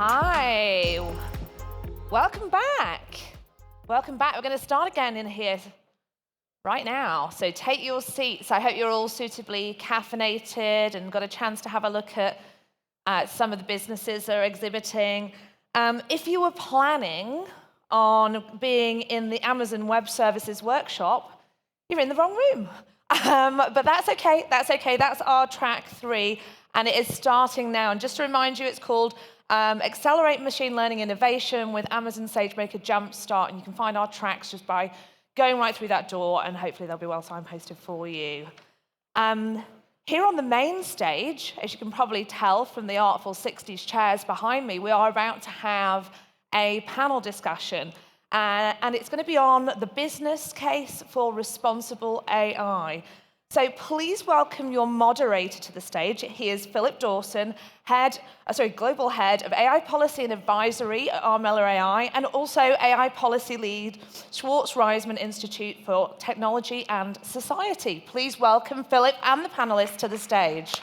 Hi, welcome back. Welcome back. We're going to start again in here right now. So take your seats. I hope you're all suitably caffeinated and got a chance to have a look at some of the businesses that are exhibiting. If you were planning on being in the Amazon Web Services workshop, you're in the wrong room. But that's okay. That's okay. That's our track 3, and it is starting now. And just to remind you, it's called Accelerate Machine Learning Innovation with Amazon SageMaker Jumpstart, and you can find our tracks just by going right through that door, and hopefully they'll be well signposted for you. Here on the main stage, as you can probably tell from the artful 60s chairs behind me, we are about to have a panel discussion, and it's going to be on the business case for responsible AI. So please welcome your moderator to the stage. He is Philip Dawson, Global Head of AI Policy and Advisory at Armilla AI, and also AI Policy Lead, Schwartz Reisman Institute for Technology and Society. Please welcome Philip and the panelists to the stage.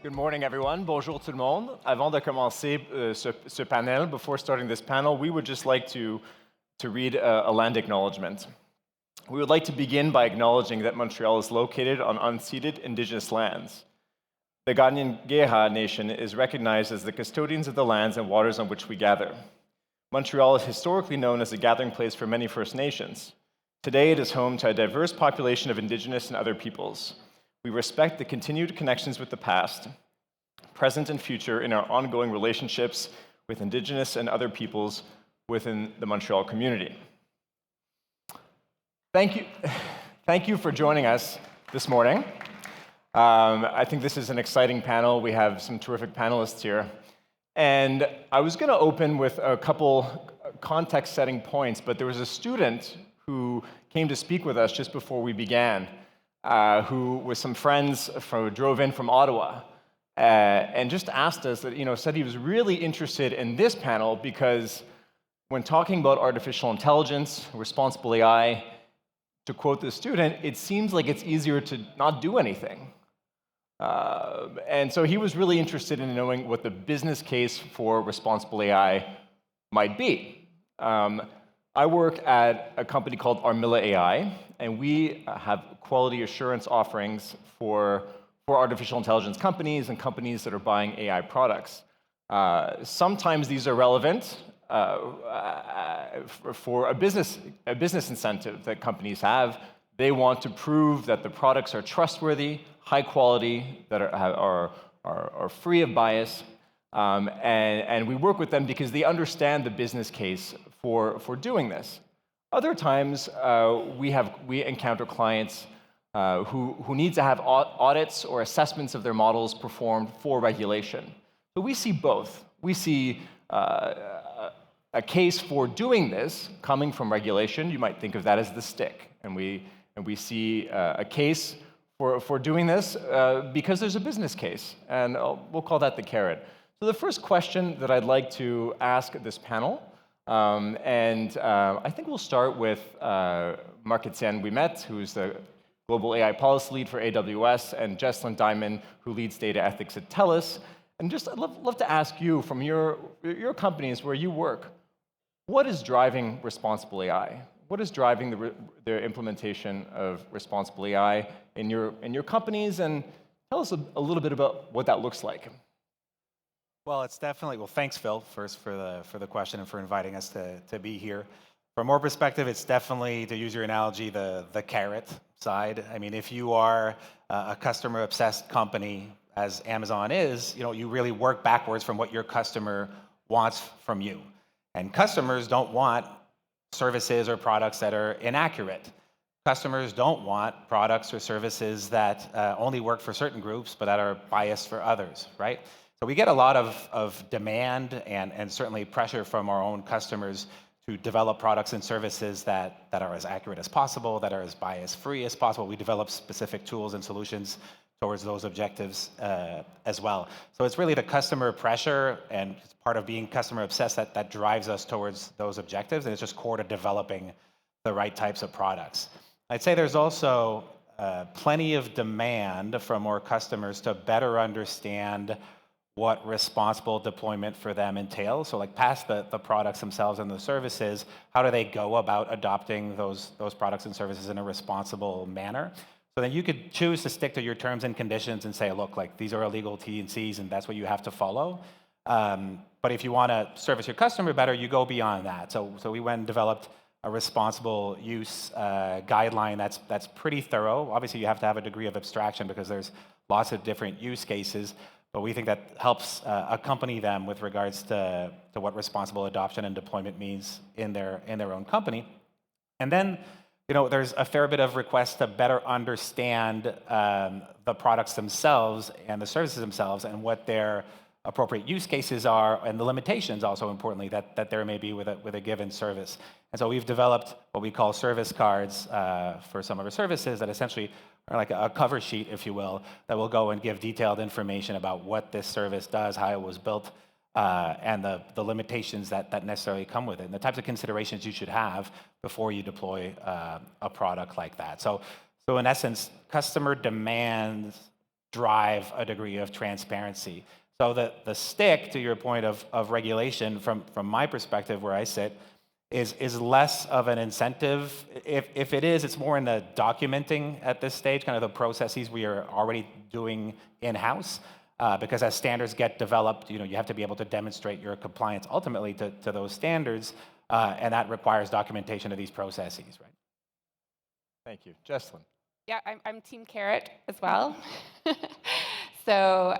Good morning, everyone. Bonjour tout le monde. Avant de commencer ce panel, before starting this panel, we would just like to read a land acknowledgement. We would like to begin by acknowledging that Montreal is located on unceded Indigenous lands. The Ganyangeha Nation is recognized as the custodians of the lands and waters on which we gather. Montreal is historically known as a gathering place for many First Nations. Today, it is home to a diverse population of Indigenous and other peoples. We respect the continued connections with the past, present and future in our ongoing relationships with Indigenous and other peoples within the Montreal community. Thank you for joining us this morning. I think this is an exciting panel. We have some terrific panelists here. And I was going to open with a couple context-setting points, but there was a student who came to speak with us just before we began, who with some friends drove in from Ottawa and just asked us, said he was really interested in this panel because when talking about artificial intelligence, responsible AI, to quote the student, it seems like it's easier to not do anything. And so he was really interested in knowing what the business case for responsible AI might be. I work at a company called Armilla AI, and we have quality assurance offerings for artificial intelligence companies and companies that are buying AI products. Sometimes these are relevant for a business incentive that companies have. They want to prove that the products are trustworthy, high quality, that are free of bias, and we work with them because they understand the business case for doing this. Other times, we encounter clients who need to have audits or assessments of their models performed for regulation. So we see both. We see a case for doing this coming from regulation. You might think of that as the stick, and we see a case for doing this because there's a business case, and we'll call that the carrot. So the first question that I'd like to ask this panel, I think we'll start with Marcelo, who's the Global AI Policy Lead for AWS, and Jesslyn Dymond, who leads data ethics at TELUS. And just I'd love to ask you, from your companies where you work, what is driving responsible AI? What is driving the implementation of responsible AI in your companies? And tell us a little bit about what that looks like. Well, it's definitely, thanks, Phil, first for the question and for inviting us to be here. From our perspective, it's definitely, to use your analogy, the carrot side. I mean, if you are a customer-obsessed company, as Amazon is, you really work backwards from what your customer wants from you. And customers don't want services or products that are inaccurate. Customers don't want products or services that only work for certain groups, but that are biased for others, right? So we get a lot of demand and certainly pressure from our own customers develop products and services that are as accurate as possible, that are as bias-free as possible. We develop specific tools and solutions towards those objectives as well. So it's really the customer pressure and it's part of being customer obsessed that drives us towards those objectives, and it's just core to developing the right types of products. I'd say there's also plenty of demand from more customers to better understand what responsible deployment for them entails. So like past the products themselves and the services, how do they go about adopting those products and services in a responsible manner? So then you could choose to stick to your terms and conditions and say, look, like these are illegal T&Cs and that's what you have to follow. But if you want to service your customer better, you go beyond that. So we went and developed a responsible use guideline that's pretty thorough. Obviously, you have to have a degree of abstraction because there's lots of different use cases. But we think that helps accompany them with regards to what responsible adoption and deployment means in their own company. And then, there's a fair bit of requests to better understand the products themselves and the services themselves and what their appropriate use cases are and the limitations also importantly that there may be with a given service. And so we've developed what we call service cards for some of our services that essentially are like a cover sheet, if you will, that will go and give detailed information about what this service does, how it was built, and the limitations that necessarily come with it, and the types of considerations you should have before you deploy a product like that. So in essence, customer demands drive a degree of transparency. So the stick, to your point of regulation, from my perspective where I sit, is less of an incentive. If it is, it's more in the documenting at this stage, kind of the processes we are already doing in-house. Because as standards get developed, you have to be able to demonstrate your compliance ultimately to those standards, and that requires documentation of these processes, right? Thank you. Jesslyn. Yeah, I'm Team Carrot as well. So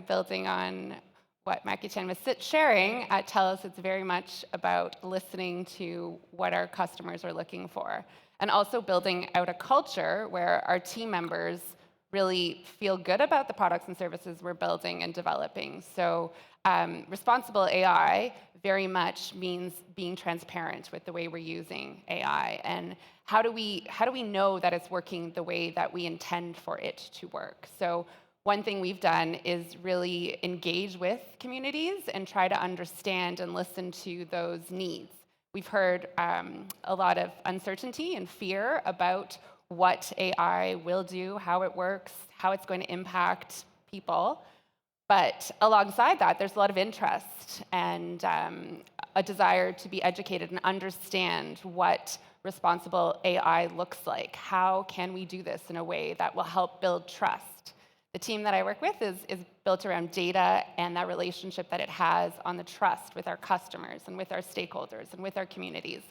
building on what Mackie-chan was sharing, at TELUS, it's very much about listening to what our customers are looking for, and also building out a culture where our team members really feel good about the products and services we're building and developing. So responsible AI very much means being transparent with the way we're using AI, and how do we know that it's working the way that we intend for it to work? So one thing we've done is really engage with communities and try to understand and listen to those needs. We've heard a lot of uncertainty and fear about what AI will do, how it works, how it's going to impact people. But alongside that, there's a lot of interest and a desire to be educated and understand what responsible AI looks like. How can we do this in a way that will help build trust? The team that I work with is built around data and that relationship that it has on the trust with our customers and with our stakeholders and with our communities.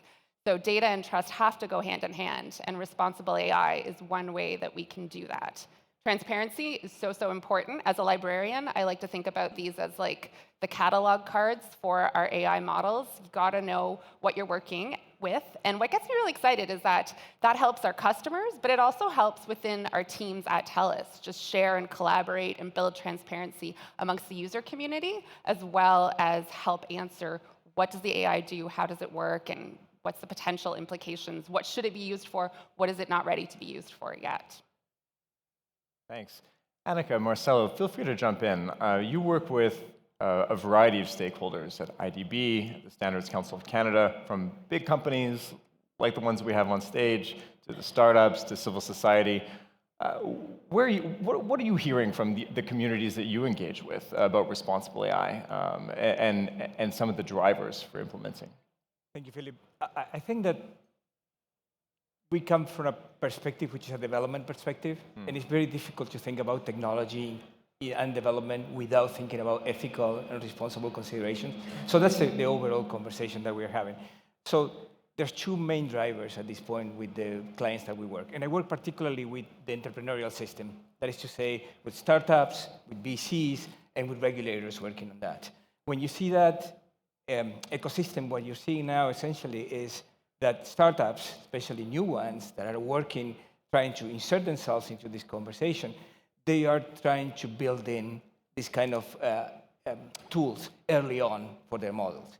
So data and trust have to go hand in hand, and responsible AI is one way that we can do that. Transparency is so important. As a librarian, I like to think about these as like the catalog cards for our AI models. You gotta know what you're working with. And what gets me really excited is that helps our customers, but it also helps within our teams at TELUS, just share and collaborate and build transparency amongst the user community, as well as help answer what does the AI do, how does it work, and what's the potential implications, what should it be used for, what is it not ready to be used for yet. Thanks. Anneke, Marcelo, feel free to jump in. You work with a variety of stakeholders at IDB, the Standards Council of Canada, from big companies like the ones we have on stage, to the startups, to civil society. What are you hearing from the communities that you engage with about responsible AI and some of the drivers for implementing? Thank you, Philip. I think that we come from a perspective which is a development perspective, and it's very difficult to think about technology and development without thinking about ethical and responsible considerations. So that's the overall conversation that we're having. So there's two main drivers at this point with the clients that we work. And I work particularly with the entrepreneurial system. That is to say, with startups, with VCs, and with regulators working on that. When you see that ecosystem, what you're seeing now essentially is that startups, especially new ones that are working, trying to insert themselves into this conversation, they are trying to build in this kind of tools early on for their models.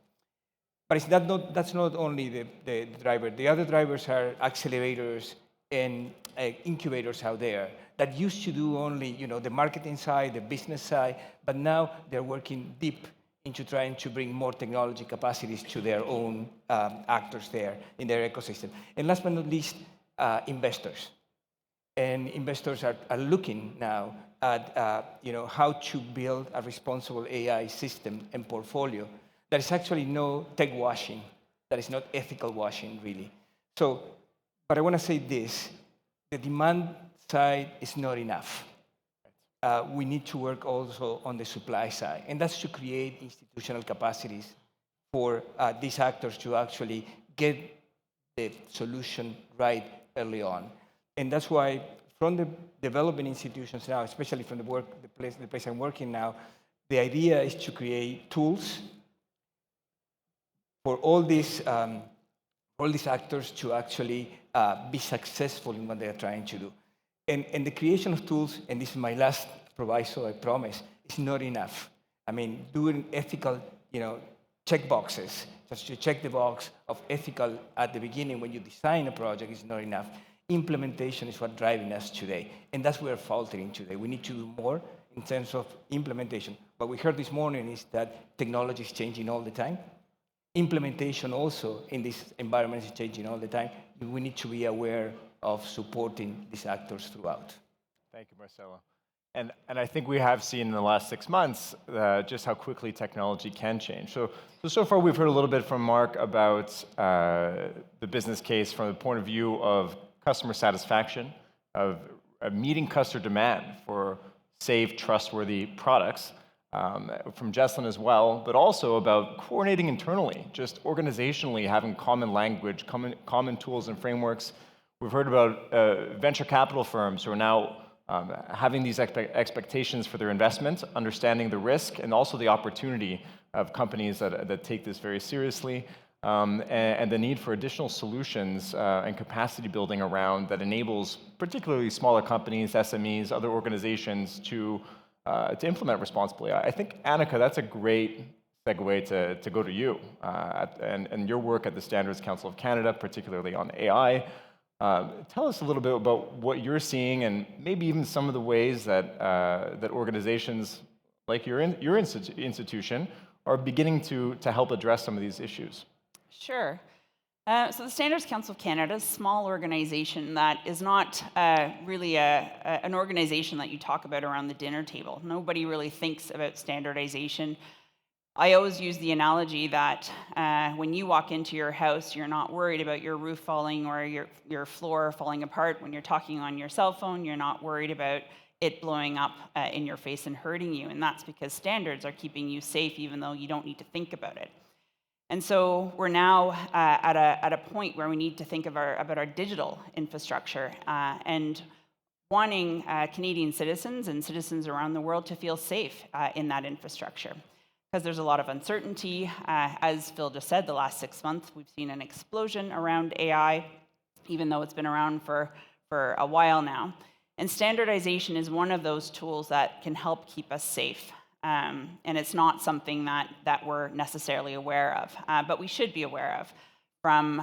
But that's not only the driver. The other drivers are accelerators and incubators out there that used to do only the marketing side, the business side, but now they're working deep into trying to bring more technology capacities to their own actors there in their ecosystem. And last but not least, investors. And investors are looking now at how to build a responsible AI system and portfolio that is actually no tech washing, that is not ethical washing, really. So, but I want to say this, the demand side is not enough. We need to work also on the supply side, and that's to create institutional capacities for these actors to actually get the solution right early on. And that's why from the development institutions now, especially from the place I'm working now, the idea is to create tools for all these actors to actually be successful in what they're trying to do. And the creation of tools, and this is my last proviso, I promise, is not enough. I mean, doing ethical, check boxes, just to check the box of ethical at the beginning when you design a project is not enough. Implementation is what's driving us today, and that's where we're faltering today. We need to do more in terms of implementation. What we heard this morning is that technology is changing all the time. Implementation also in this environment is changing all the time. We need to be aware of supporting these actors throughout. Thank you, Marcelo. And I think we have seen in the last 6 months just how quickly technology can change. So far we've heard a little bit from Mark about the business case from the point of view of customer satisfaction, of meeting customer demand for safe, trustworthy products, from Jesslyn as well, but also about coordinating internally, just organizationally having common language, common tools and frameworks. We've heard about venture capital firms who are now having these expectations for their investments, understanding the risk and also the opportunity of companies that take this very seriously, and the need for additional solutions and capacity building around that enables particularly smaller companies, SMEs, other organizations to implement responsibly. I think, Anneke, that's a great segue to go to you and your work at the Standards Council of Canada, particularly on AI. Tell us a little bit about what you're seeing and maybe even some of the ways that organizations like your institution are beginning to help address some of these issues. Sure. So the Standards Council of Canada is a small organization that is not really an organization that you talk about around the dinner table. Nobody really thinks about standardization. I always use the analogy that when you walk into your house, you're not worried about your roof falling or your floor falling apart. When you're talking on your cell phone, you're not worried about it blowing up in your face and hurting you. And that's because standards are keeping you safe, even though you don't need to think about it. And so we're now at a point where we need to think about our digital infrastructure and wanting Canadian citizens and citizens around the world to feel safe in that infrastructure. Because there's a lot of uncertainty. As Phil just said, the last 6 months, we've seen an explosion around AI, even though it's been around for a while now. And standardization is one of those tools that can help keep us safe. And it's not something that we're necessarily aware of, but we should be aware of, from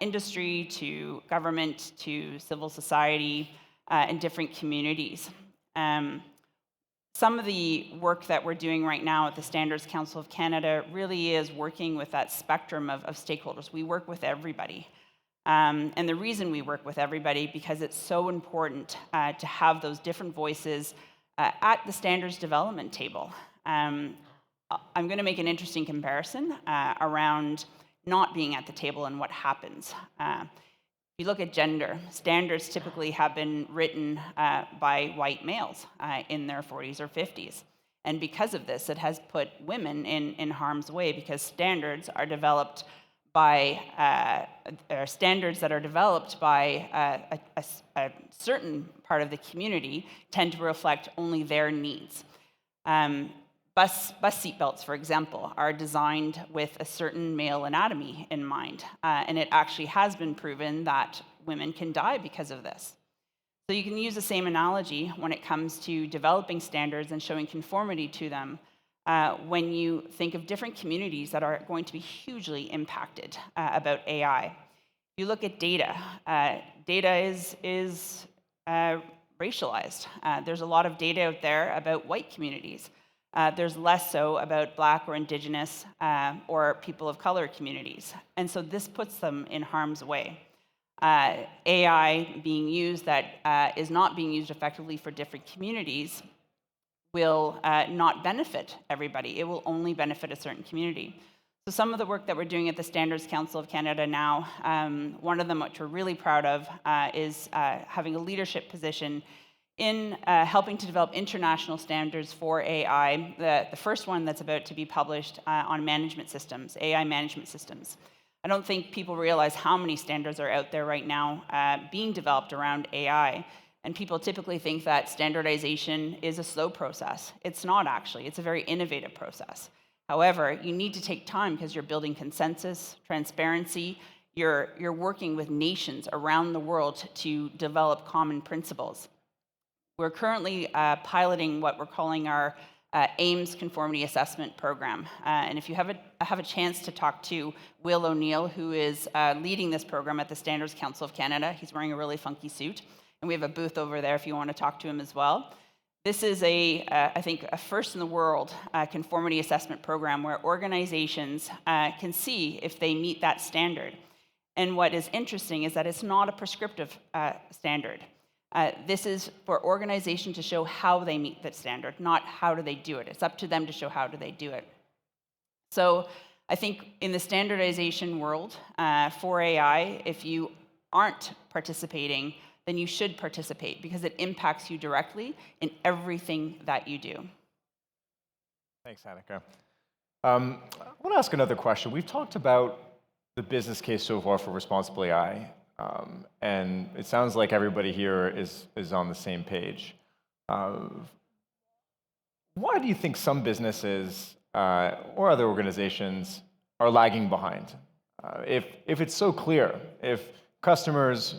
industry to government to civil society and different communities. Some of the work that we're doing right now at the Standards Council of Canada really is working with that spectrum of stakeholders. We work with everybody. And the reason we work with everybody, because it's so important to have those different voices at the standards development table. I'm going to make an interesting comparison around not being at the table and what happens. If you look at gender, standards typically have been written by white males in their 40s or 50s. And because of this, it has put women in harm's way, because standards are developed by a certain part of the community tend to reflect only their needs. Bus seatbelts, for example, are designed with a certain male anatomy in mind, and it actually has been proven that women can die because of this. So you can use the same analogy when it comes to developing standards and showing conformity to them. when you think of different communities that are going to be hugely impacted about AI. You look at data. Data is racialized. There's a lot of data out there about white communities. There's less so about Black or Indigenous or people of color communities. And so this puts them in harm's way. AI being used that is not being used effectively for different communities will not benefit everybody. It will only benefit a certain community. So some of the work that we're doing at the Standards Council of Canada now, one of them which we're really proud of is having a leadership position in helping to develop international standards for AI. The first one that's about to be published on management systems, AI management systems. I don't think people realize how many standards are out there right now being developed around AI. And people typically think that standardization is a slow process. It's not actually, it's a very innovative process. However, you need to take time because you're building consensus, transparency, you're working with nations around the world to develop common principles. We're currently piloting what we're calling our AIMS conformity assessment program. And if you have a chance to talk to Will O'Neill, who is leading this program at the Standards Council of Canada, he's wearing a really funky suit. And we have a booth over there if you want to talk to him as well. This is I think, a first in the world conformity assessment program where organizations can see if they meet that standard. And what is interesting is that it's not a prescriptive standard. This is for organizations to show how they meet that standard, not how do they do it. It's up to them to show how do they do it. So I think in the standardization world for AI, if you aren't participating, then you should participate because it impacts you directly in everything that you do. Thanks, Anneke. I want to ask another question. We've talked about the business case so far for responsible AI, and it sounds like everybody here is on the same page. Why do you think some businesses or other organizations are lagging behind? If it's so clear, if customers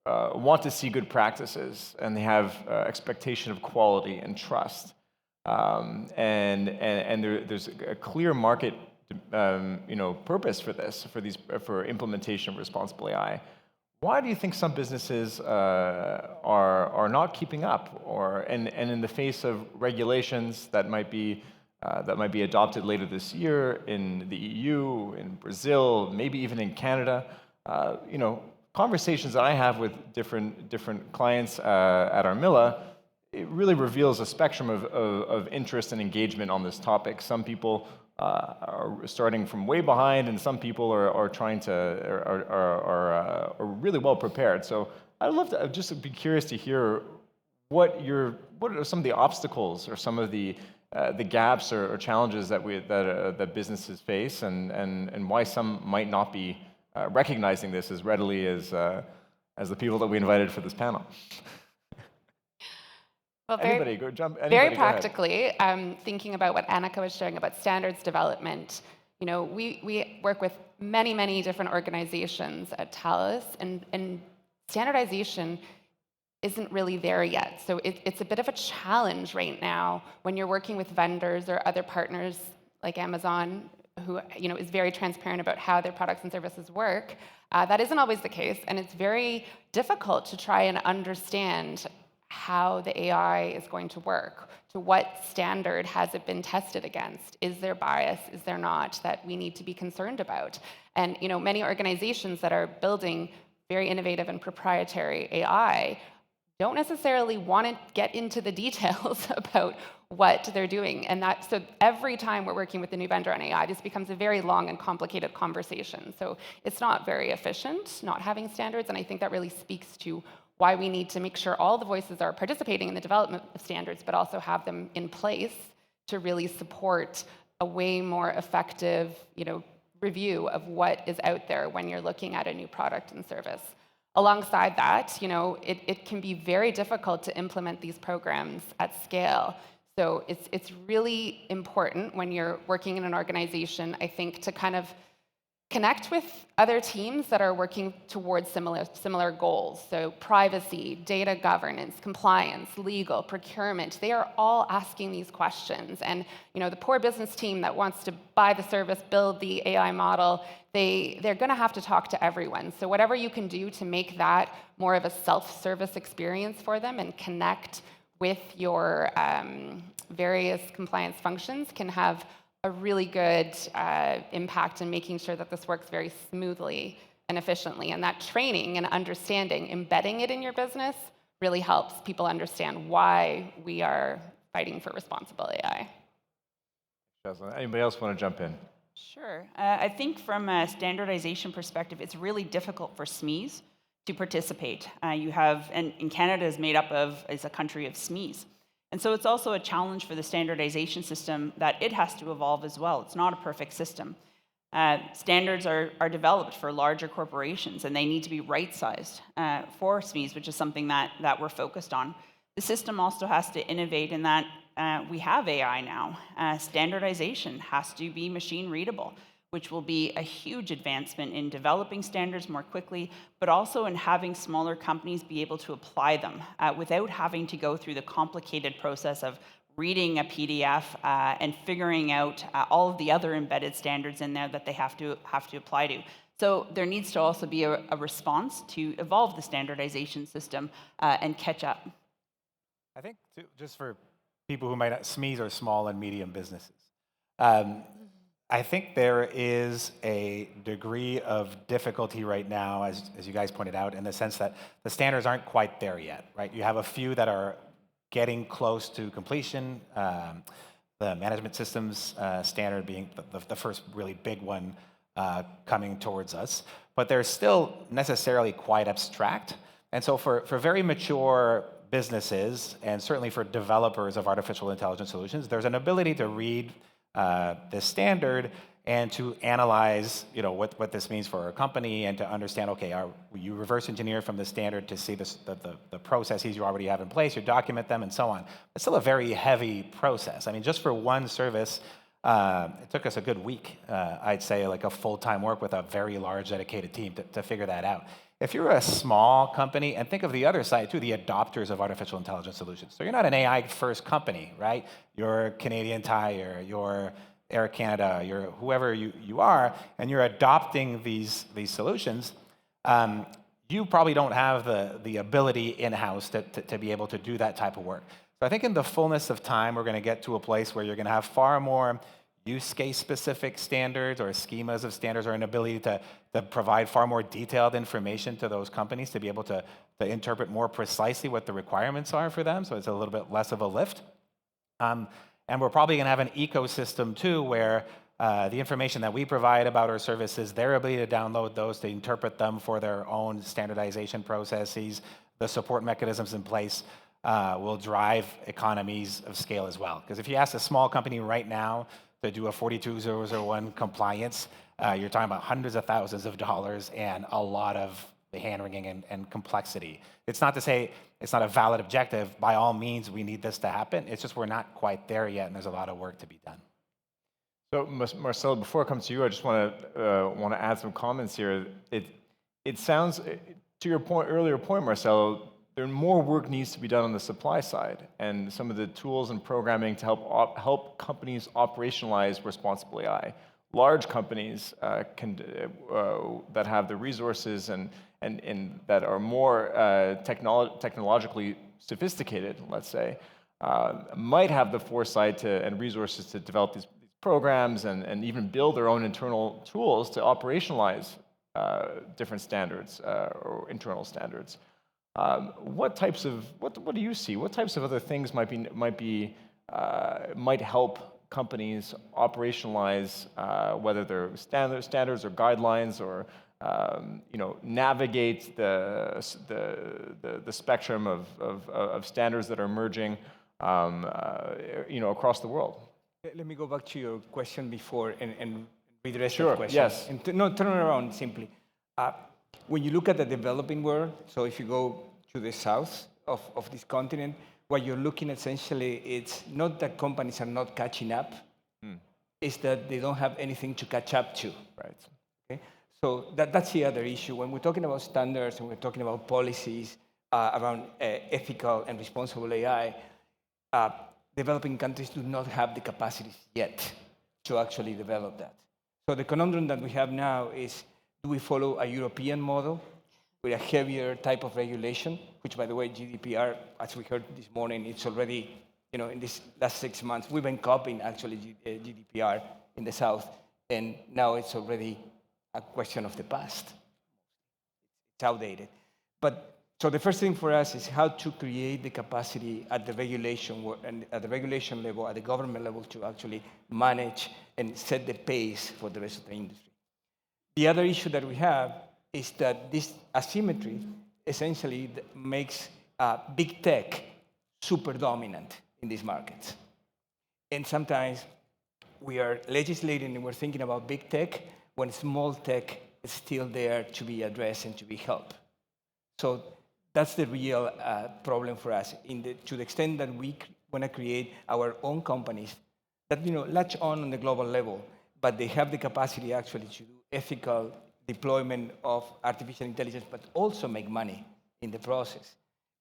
want to see good practices and they have expectation of quality and trust, and there's a clear market purpose for this, for implementation of responsible AI. Why do you think some businesses are not keeping up, and in the face of regulations that might be adopted later this year in the EU, in Brazil, maybe even in Canada? Conversations that I have with different clients at Armilla, it really reveals a spectrum of interest and engagement on this topic. Some people are starting from way behind, and some people are really well prepared. So I'd love to just be curious to hear what are some of the obstacles or some of the gaps or challenges that businesses face, and why some might not be recognizing this as readily as the people that we invited for this panel. Well, very practically, thinking about what Anneke was sharing about standards development, we work with many different organizations at TELUS, and standardization isn't really there yet. So it's a bit of a challenge right now when you're working with vendors or other partners like Amazon, who is very transparent about how their products and services work. That isn't always the case, and it's very difficult to try and understand how the AI is going to work. To what standard has it been tested against? Is there bias? Is there not, that we need to be concerned about? And many organizations that are building very innovative and proprietary AI don't necessarily want to get into the details about what they're doing. And so every time we're working with a new vendor on AI, this becomes a very long and complicated conversation. So it's not very efficient not having standards, and I think that really speaks to why we need to make sure all the voices are participating in the development of standards, but also have them in place to really support a way more effective, review of what is out there when you're looking at a new product and service. Alongside that, it can be very difficult to implement these programs at scale. So it's really important when you're working in an organization, I think, to kind of Connect with other teams that are working towards similar goals. So privacy, data governance, compliance, legal, procurement, they are all asking these questions. And the poor business team that wants to buy the service, build the AI model, they're going to have to talk to everyone. So whatever you can do to make that more of a self-service experience for them and connect with your various compliance functions can have a really good impact in making sure that this works very smoothly and efficiently. And that training and understanding, embedding it in your business, really helps people understand why we are fighting for responsible AI. Jesslyn, anybody else want to jump in? Sure. I think from a standardization perspective, it's really difficult for SMEs to participate. And Canada is made up of, is a country of SMEs. And so it's also a challenge for the standardization system that it has to evolve as well. It's not a perfect system. Standards are developed for larger corporations, and they need to be right-sized for SMEs, which is something that we're focused on. The system also has to innovate in that we have AI now. Standardization has to be machine readable, which will be a huge advancement in developing standards more quickly, but also in having smaller companies be able to apply them without having to go through the complicated process of reading a PDF and figuring out all of the other embedded standards in there that they have to apply to. So there needs to also be a response to evolve the standardization system and catch up. I think just for people who might not, SMEs are small and medium businesses. I think there is a degree of difficulty right now, as you guys pointed out, in the sense that the standards aren't quite there yet, right? You have a few that are getting close to completion, the management systems standard being the first really big one coming towards us, but they're still necessarily quite abstract. And so for very mature businesses, and certainly for developers of artificial intelligence solutions, there's an ability to read this standard and to analyze, what this means for our company, and to understand, okay, you reverse engineer from the standard to see the processes you already have in place, you document them, and so on. It's still a very heavy process. I mean, just for one service, it took us a good week, I'd say, like a full-time work with a very large dedicated team to figure that out. If you're a small company, and think of the other side too, the adopters of artificial intelligence solutions. So you're not an AI-first company, right? You're Canadian Tire, you're Air Canada, you're whoever you are, and you're adopting these solutions. You probably don't have the ability in-house to be able to do that type of work. So I think in the fullness of time, we're going to get to a place where you're going to have far more use case specific standards or schemas of standards, or an ability to provide far more detailed information to those companies to be able to interpret more precisely what the requirements are for them. So it's a little bit less of a lift. And we're probably going to have an ecosystem too, where the information that we provide about our services, their ability to download those, to interpret them for their own standardization processes, the support mechanisms in place will drive economies of scale as well. Because if you ask a small company right now to do a 42001 compliance, you're talking about hundreds of thousands of dollars and a lot of hand-wringing and complexity. It's not to say it's not a valid objective. By all means, we need this to happen. It's just we're not quite there yet, and there's a lot of work to be done. So, Marcelo, before I come to you, I just want to add some comments here. It sounds, to your earlier point, Marcelo, more work needs to be done on the supply side, and some of the tools and programming to help companies operationalize responsible AI. Large companies that have the resources and that are more technologically sophisticated, let's say, might have the foresight and resources to develop these programs and even build their own internal tools to operationalize different standards or internal standards. What do you see? What types of other things might help companies operationalize, whether they're standards or guidelines, or navigate the spectrum of standards that are emerging, across the world? Let me go back to your question before and redress Sure, that question. yes. And turn it around simply. When you look at the developing world, so if you go to the south of this continent, what you're looking essentially, it's not that companies are not catching up, it's that they don't have anything to catch up to. Right. Okay? So that's the other issue. When we're talking about standards and we're talking about policies around ethical and responsible AI, developing countries do not have the capacities yet to actually develop that. So the conundrum that we have now is, do we follow a European model with a heavier type of regulation, which, by the way, GDPR, as we heard this morning, it's already, in this last 6 months, we've been copying actually GDPR in the South, and now it's already a question of the past. It's outdated. So the first thing for us is how to create the capacity at the regulation level, at the government level, to actually manage and set the pace for the rest of the industry. The other issue that we have is that this asymmetry essentially makes big tech super dominant in these markets. And sometimes we are legislating and we're thinking about big tech when small tech is still there to be addressed and to be helped. So that's the real problem for us, to the extent that we want to create our own companies that latch on the global level, but they have the capacity actually to do ethical deployment of artificial intelligence, but also make money in the process.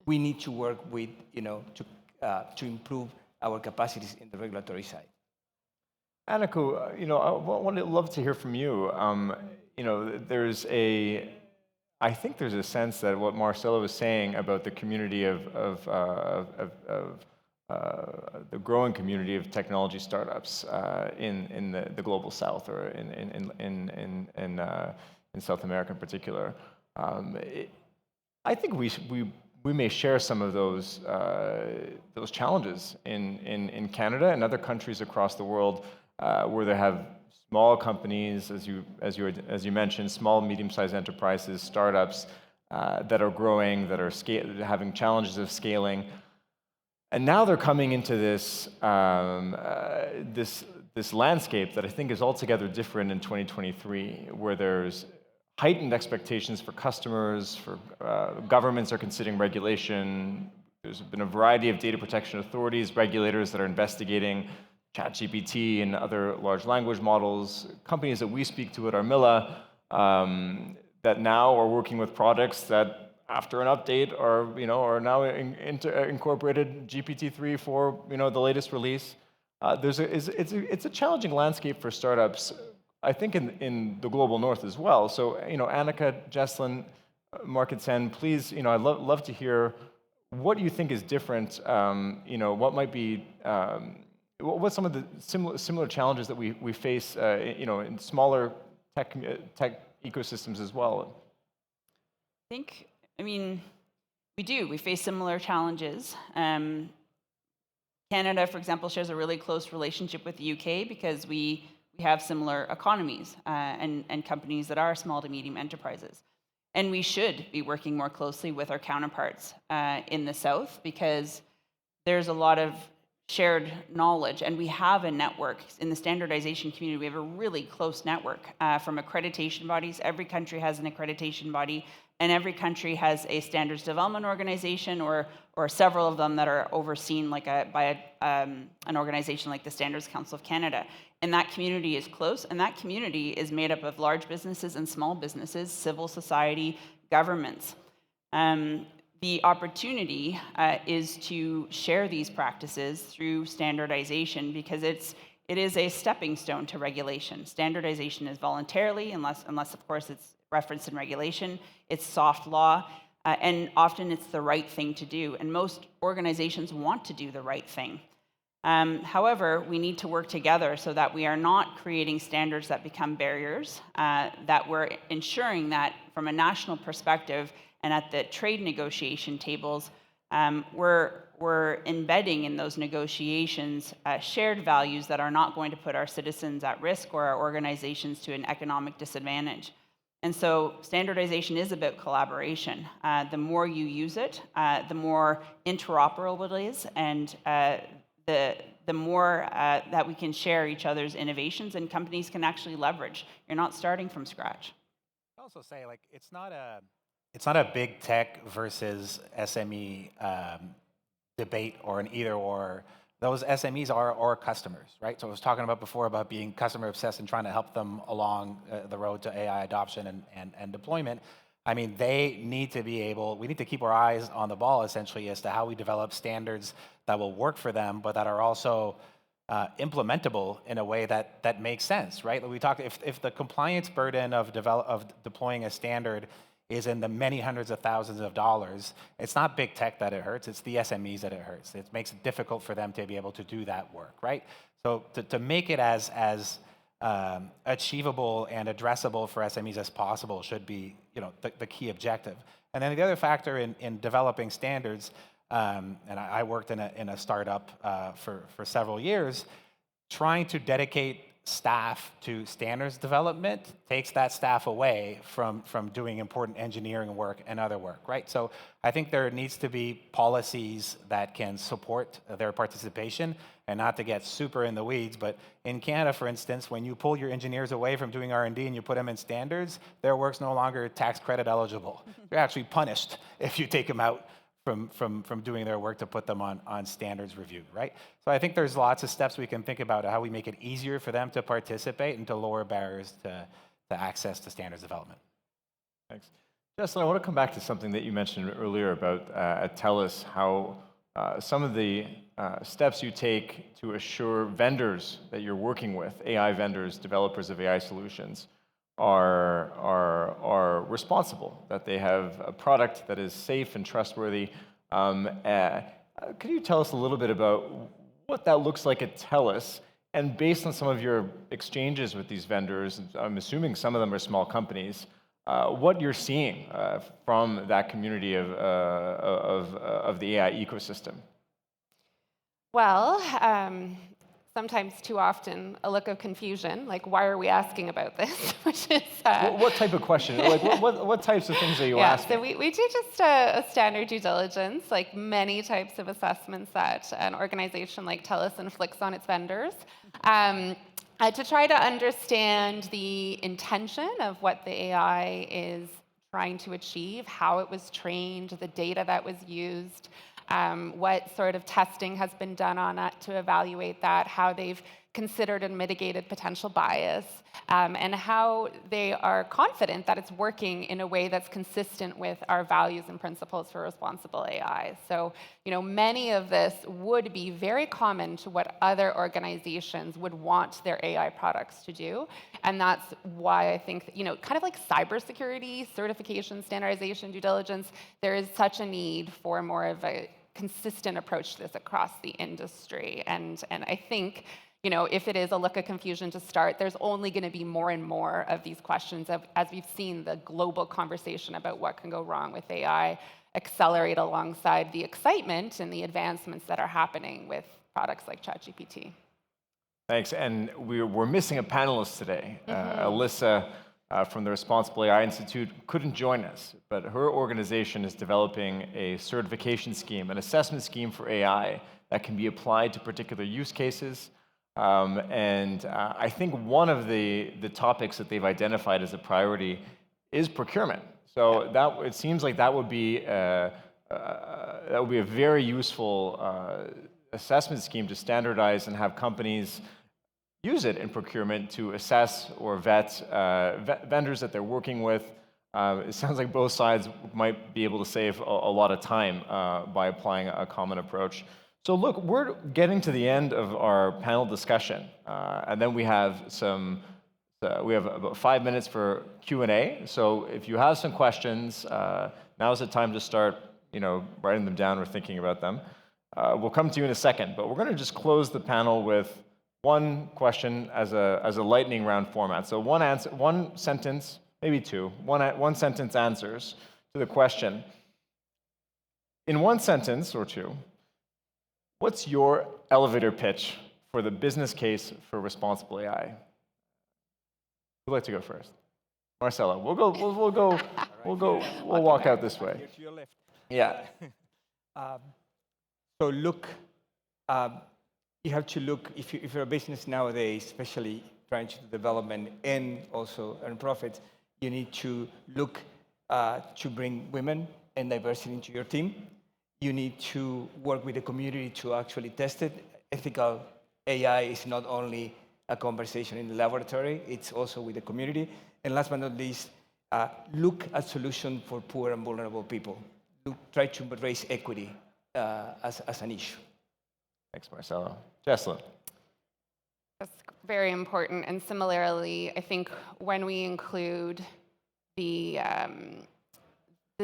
We need to work with, to improve our capacities in the regulatory side. Anneke, I would love to hear from you. I think there's a sense that what Marcelo was saying about the community of the growing community of technology startups in the global South, or in South America in particular. I think we may share some of those challenges in Canada and other countries across the world where they have small companies, as you mentioned, small, medium-sized enterprises, startups that are growing, that are having challenges of scaling, and now they're coming into this this landscape that I think is altogether different in 2023, where there's heightened expectations for customers, for governments are considering regulation. There's been a variety of data protection authorities, regulators that are investigating ChatGPT and other large language models. Companies that we speak to at Armilla that now are working with products that, after an update, are now incorporated GPT-3 for the latest release. It's a challenging landscape for startups, I think, in the global north as well. So, Anneke, Jesslyn, Mark and Sen, please, I'd love to hear what you think is different. What might be, what's some of the similar challenges that we face, in smaller tech ecosystems as well? We do. We face similar challenges. Canada, for example, shares a really close relationship with the UK because we have similar economies and companies that are small to medium enterprises. And we should be working more closely with our counterparts in the South, because there's a lot of shared knowledge, and we have a network in the standardization community. We have a really close network from accreditation bodies. Every country has an accreditation body, and every country has a standards development organization, or several of them that are overseen by an organization like the Standards Council of Canada. And that community is close, and that community is made up of large businesses and small businesses, civil society, governments. The opportunity is to share these practices through standardization, because it is a stepping stone to regulation. Standardization is voluntarily, unless of course it's referenced in regulation. It's soft law, and often it's the right thing to do. And most organizations want to do the right thing. However, we need to work together so that we are not creating standards that become barriers, that we're ensuring that from a national perspective and at the trade negotiation tables, we're embedding in those negotiations shared values that are not going to put our citizens at risk or our organizations to an economic disadvantage. And so standardization is about collaboration. The more you use it, the more interoperable it is, and the more that we can share each other's innovations, and companies can actually leverage. You're not starting from scratch. I also say, it's not a big tech versus SME debate or an either or those SMEs are our customers, right? So I was talking about before about being customer obsessed and trying to help them along the road to AI adoption and deployment. I mean, we need to keep our eyes on the ball essentially as to how we develop standards that will work for them, but that are also implementable in a way that makes sense, right? Like we talked, if the compliance burden of deploying a standard is in the many hundreds of thousands of dollars, it's not big tech that it hurts, it's the SMEs that it hurts. It makes it difficult for them to be able to do that work, right? So to make it as achievable and addressable for SMEs as possible should be, the key objective. And then the other factor in developing standards, and I worked in a startup for several years, trying to dedicate staff to standards development takes that staff away from doing important engineering work and other work, right? So I think there needs to be policies that can support their participation, and not to get super in the weeds, but in Canada, for instance, when you pull your engineers away from doing R&D and you put them in standards, their work's no longer tax credit eligible. They're actually punished if you take them out from doing their work to put them on standards review, right? So I think there's lots of steps we can think about how we make it easier for them to participate and to lower barriers to access to standards development. Thanks. Jesslyn, I want to come back to something that you mentioned earlier about at TELUS, how some of the steps you take to assure vendors that you're working with, AI vendors, developers of AI solutions, are responsible, that they have a product that is safe and trustworthy. Could you tell us a little bit about what that looks like at TELUS? And based on some of your exchanges with these vendors, I'm assuming some of them are small companies, what you're seeing from that community of the AI ecosystem? Well, sometimes too often a look of confusion, like why are we asking about this? Which is what type of question? Like what types of things are you asking? So we do just a standard due diligence, like many types of assessments that an organization like TELUS inflicts on its vendors, to try to understand the intention of what the AI is trying to achieve, how it was trained, the data that was used, what sort of testing has been done on it to evaluate that, how they've considered and mitigated potential bias, and how they are confident that it's working in a way that's consistent with our values and principles for responsible AI. So, many of this would be very common to what other organizations would want their AI products to do. And that's why I think, kind of like cybersecurity, certification, standardization, due diligence, there is such a need for more of a consistent approach to this across the industry. And I think, if it is a look of confusion to start, there's only going to be more and more of these questions as we've seen the global conversation about what can go wrong with AI accelerate alongside the excitement and the advancements that are happening with products like ChatGPT. Thanks. And we're missing a panelist today. Alyssa from the Responsible AI Institute couldn't join us, but her organization is developing a certification scheme, an assessment scheme for AI that can be applied to particular use cases. I think one of the topics that they've identified as a priority is procurement. So it seems like that would be a very useful assessment scheme to standardize and have companies use it in procurement to assess or vet vendors that they're working with. It sounds like both sides might be able to save a lot of time by applying a common approach. So look, we're getting to the end of our panel discussion, and then we have about 5 minutes for Q&A. So if you have some questions, now's the time to start, writing them down or thinking about them. We'll come to you in a second, but we're going to just close the panel with one question as a lightning round format. So one sentence, maybe two, one sentence answers to the question. In one sentence or two, what's your elevator pitch for the business case for responsible AI? Who'd like to go first? Marcelo. We'll walk out this way. To your left. Yeah. So look, you have to look, if you're a business nowadays, especially trying to do development and also earn profits, you need to look to bring women and diversity into your team. You need to work with the community to actually test it. ethical AI is not only a conversation in the laboratory, it's also with the community. And last but not least, look at solutions for poor and vulnerable people. Try to raise equity as an issue. Thanks, Marcelo. Jesslyn. That's very important. And similarly, I think when we include the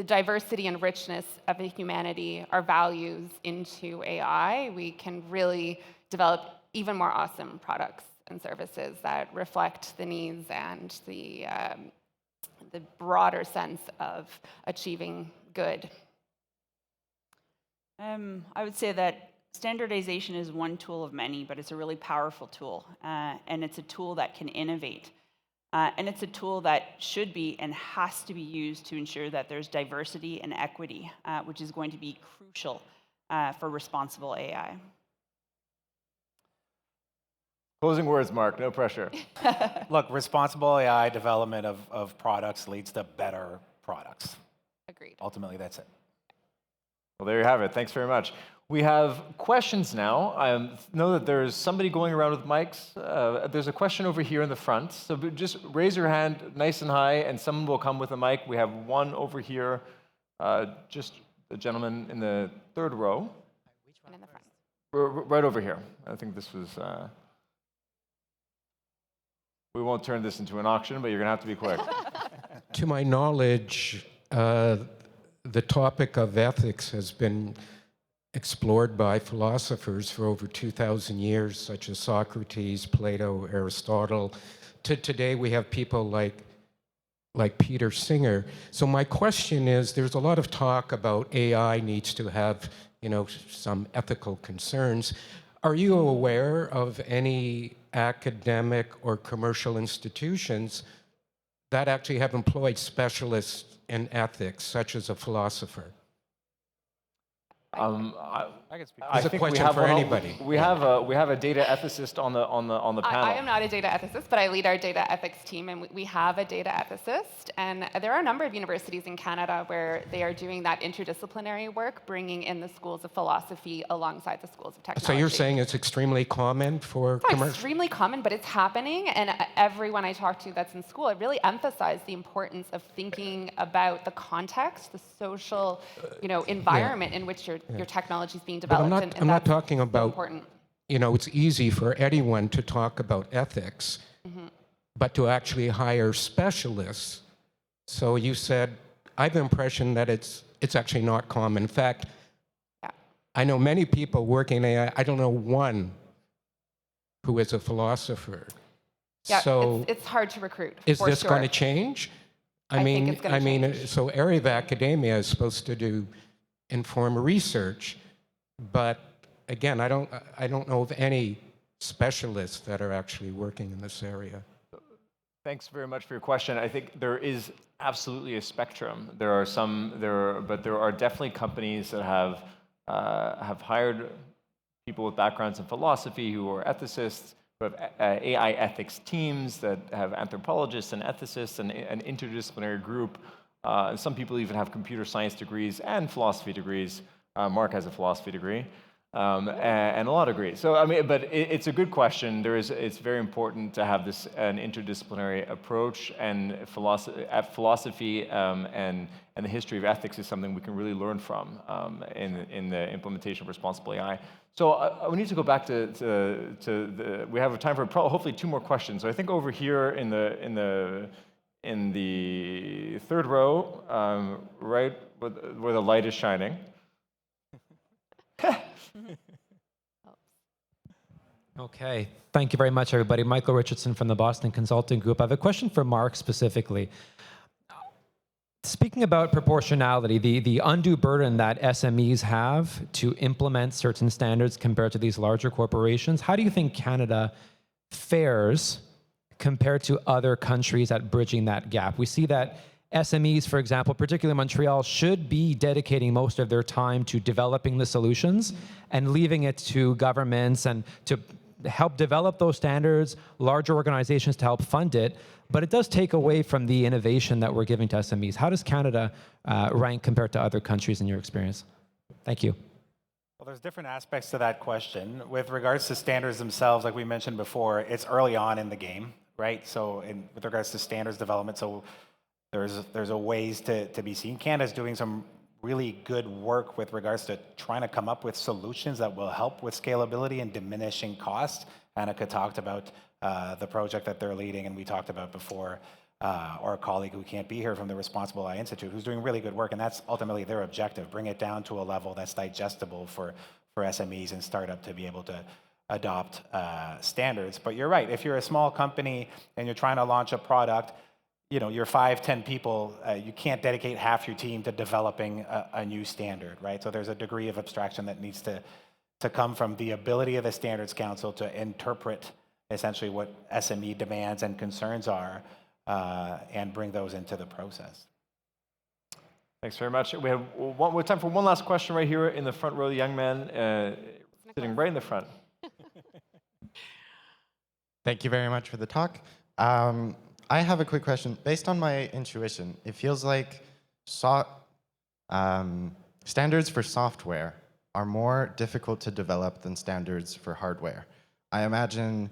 diversity and richness of the humanity, our values into AI, we can really develop even more awesome products and services that reflect the needs and the broader sense of achieving good. I would say that standardization is one tool of many, but it's a really powerful tool. And it's a tool that can innovate. And it's a tool that should be and has to be used to ensure that there's diversity and equity, which is going to be crucial for responsible AI. Closing words, Mark, no pressure. Look, responsible AI development of products leads to better products. Agreed. Ultimately, that's it. Well, there you have it. Thanks very much. We have questions now. I know that there's somebody going around with mics. There's a question over here in the front. So just raise your hand nice and high, and someone will come with a mic. We have one over here, just the gentleman in the third row. Which one in the front? Right over here. I think this was... we won't turn this into an auction, but you're going to have to be quick. To my knowledge, the topic of ethics has been explored by philosophers for over 2,000 years, such as Socrates, Plato, Aristotle. To today, we have people like Peter Singer. So my question is, there's a lot of talk about AI needs to have, some ethical concerns. Are you aware of any academic or commercial institutions that actually have employed specialists in ethics, such as a philosopher? I can speak. I It's a think question for anybody. We have a data ethicist on the panel. I am not a data ethicist, but I lead our data ethics team, and we have a data ethicist. And there are a number of universities in Canada where they are doing that interdisciplinary work, bringing in the schools of philosophy alongside the schools of technology. So you're saying it's extremely common for It's not commercial? extremely common, but it's happening. And everyone I talk to that's in school, it really emphasized the importance of thinking about the context, the social, environment in which your technology is being But developed. I'm not talking so about, important. It's easy for anyone to talk about ethics, but to actually hire specialists. So you said, I have the impression that it's actually not common. In fact, Yeah. I know many people working in AI. I don't know one who is a philosopher. Yeah, So it's hard to recruit. is for this sure. going to change? I think it's gonna change. So area of academia is supposed to do informed research, but again, I don't know of any specialists that are actually working in this area. Thanks very much for your question. I think there is absolutely a spectrum. But there are definitely companies that have hired people with backgrounds in philosophy who are ethicists, who have AI ethics teams that have anthropologists and ethicists and an interdisciplinary group. Some people even have computer science degrees and philosophy degrees. Mark has a philosophy degree. And a law degree. So but it's a good question. It's very important to have an interdisciplinary approach, and philosophy and the history of ethics is something we can really learn from in the implementation of responsible AI. So we need to go back to we have time for hopefully two more questions. So I think over here in the third row, right where the light is shining. Okay, thank you very much, everybody. Michael Richardson from the Boston Consulting Group. I have a question for Mark specifically. Speaking about proportionality, the undue burden that SMEs have to implement certain standards compared to these larger corporations, how do you think Canada fares compared to other countries at bridging that gap? We see that SMEs, for example, particularly Montreal, should be dedicating most of their time to developing the solutions and leaving it to governments and to help develop those standards, larger organizations to help fund it. But it does take away from the innovation that we're giving to SMEs. How does Canada rank compared to other countries in your experience? Thank you. Well, there's different aspects to that question. With regards to standards themselves, like we mentioned before, it's early on in the game, right? So with regards to standards development, so there's a ways to be seen. Canada's doing some really good work with regards to trying to come up with solutions that will help with scalability and diminishing costs. Anneke talked about the project that they're leading, and we talked about before our colleague who can't be here from the Responsible AI Institute, who's doing really good work, and that's ultimately their objective, bring it down to a level that's digestible for SMEs and startup to be able to adopt standards. But you're right, if you're a small company and you're trying to launch a product, you know, you're 5-10 people, you can't dedicate half your team to developing a new standard, right? So there's a degree of abstraction that needs to come from the ability of the Standards Council to interpret essentially what SME demands and concerns are and bring those into the process. Thanks very much. We have time for one last question right here in the front row, the young man sitting right in the front. Thank you very much for the talk. I have a quick question. Based on my intuition, it feels like standards for software are more difficult to develop than standards for hardware. I imagine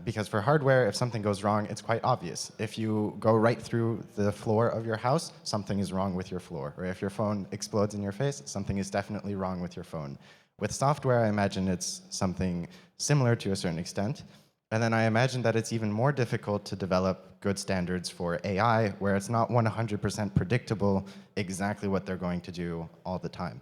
because for hardware, if something goes wrong, it's quite obvious. If you go right through the floor of your house, something is wrong with your floor. Or if your phone explodes in your face, something is definitely wrong with your phone. With software, I imagine it's something similar to a certain extent. And then I imagine that it's even more difficult to develop good standards for AI, where it's not 100% predictable exactly what they're going to do all the time.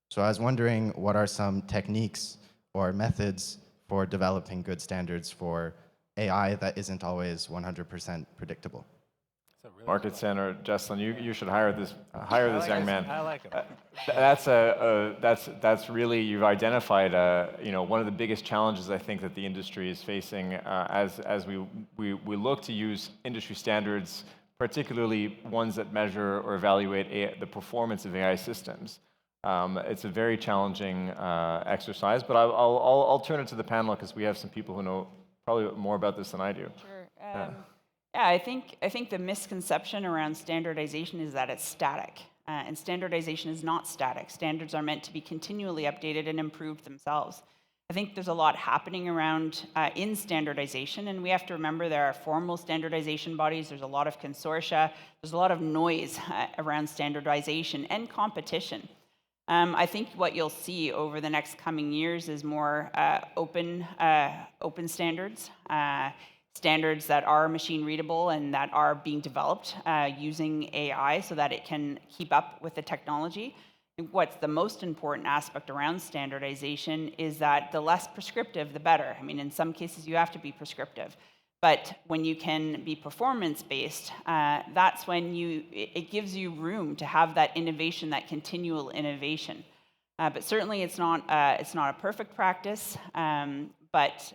So I was wondering, what are some techniques or methods for developing good standards for AI that isn't always 100% predictable? Market Center, Jesslyn, you should hire this young man. I like him. That's really, you've identified one of the biggest challenges I think that the industry is facing as we look to use industry standards, particularly ones that measure or evaluate the performance of AI systems. It's a very challenging exercise, but I'll turn it to the panel because we have some people who know probably more about this than I do. Sure. Yeah, I think the misconception around standardization is that it's static, and standardization is not static. Standards are meant to be continually updated and improved themselves. I think there's a lot happening around in standardization, and we have to remember there are formal standardization bodies, there's a lot of consortia, there's a lot of noise around standardization and competition. I think what you'll see over the next coming years is more open standards, standards that are machine readable and that are being developed using AI so that it can keep up with the technology. What's the most important aspect around standardization is that the less prescriptive, the better. I mean, in some cases you have to be prescriptive, but when you can be performance-based, that's when it gives you room to have that innovation, that continual innovation. But certainly it's not a perfect practice, but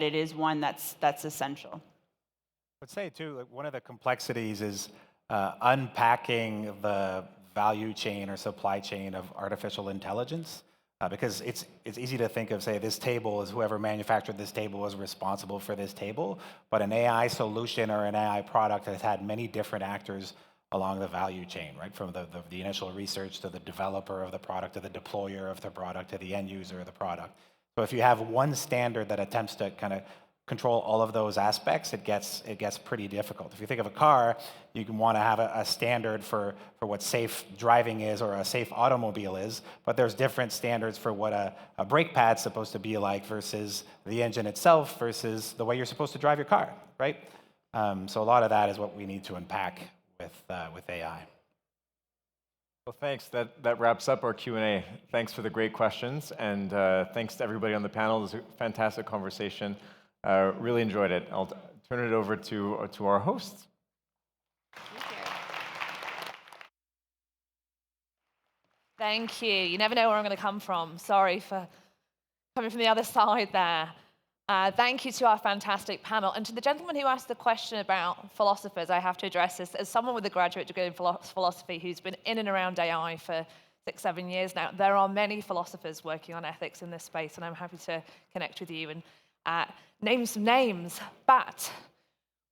it is one that's essential. I would say too, like one of the complexities is unpacking the value chain or supply chain of artificial intelligence, because it's easy to think of, say, this table is whoever manufactured this table is responsible for this table, but an AI solution or an AI product has had many different actors along the value chain, right? From the initial research to the developer of the product, to the deployer of the product, to the end user of the product. So if you have one standard that attempts to kind of control all of those aspects, it gets pretty difficult. If you think of a car, you can want to have a standard for what safe driving is or a safe automobile is, but there's different standards for what a brake pad's supposed to be like versus the engine itself versus the way you're supposed to drive your car, right? So a lot of that is what we need to unpack with AI. Well, thanks. That wraps up our Q&A. Thanks for the great questions, and thanks to everybody on the panel. It was a fantastic conversation. Really enjoyed it. I'll turn it over to our hosts. Thank you. You never know where I'm going to come from. Sorry for coming from the other side there. Thank you to our fantastic panel. And to the gentleman who asked the question about philosophers, I have to address this. As someone with a graduate degree in philosophy who's been in and around AI for 6-7 years now, there are many philosophers working on ethics in this space, and I'm happy to connect with you and name some names. But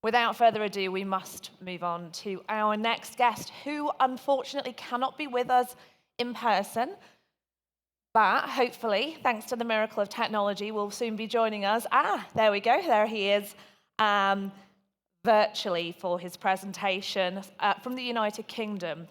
without further ado, we must move on to our next guest, who unfortunately cannot be with us in person. But hopefully, thanks to the miracle of technology, will soon be joining us. There we go. There he is, virtually for his presentation from the United Kingdom.